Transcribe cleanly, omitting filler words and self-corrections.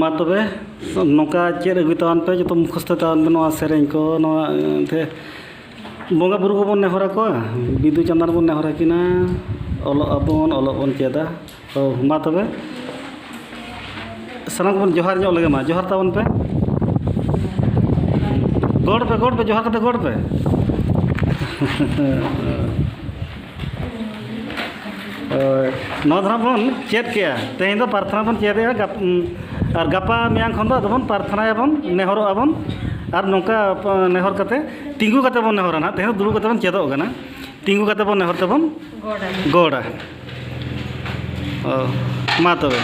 मा तबे नौका चेद अगुई तावन पे जो मुखस्त तावन पे नवा सेरेंग को नवा थे बोंगा बुरु को बन नेहरा को बिदु चंदन बन नेहरा किना ओलो बन चेदा तो मा तबे सनक बन जोहार जो लगे मा जोहार तावन पे गोड़ पे जोहार कते गोड़ पे नौधरा बन चेद किया तेज तो प्रार्थना बन चेद और गपा मियाँ खन दो बन प्रार्थना बन नेहर आबन और नौका नेहर कते तिंगू कते बन नेहरा ना तेज दुड़ू कते बन चेदोग कना तिंगू कते बन नेहर तबन गोड़ा मा तबे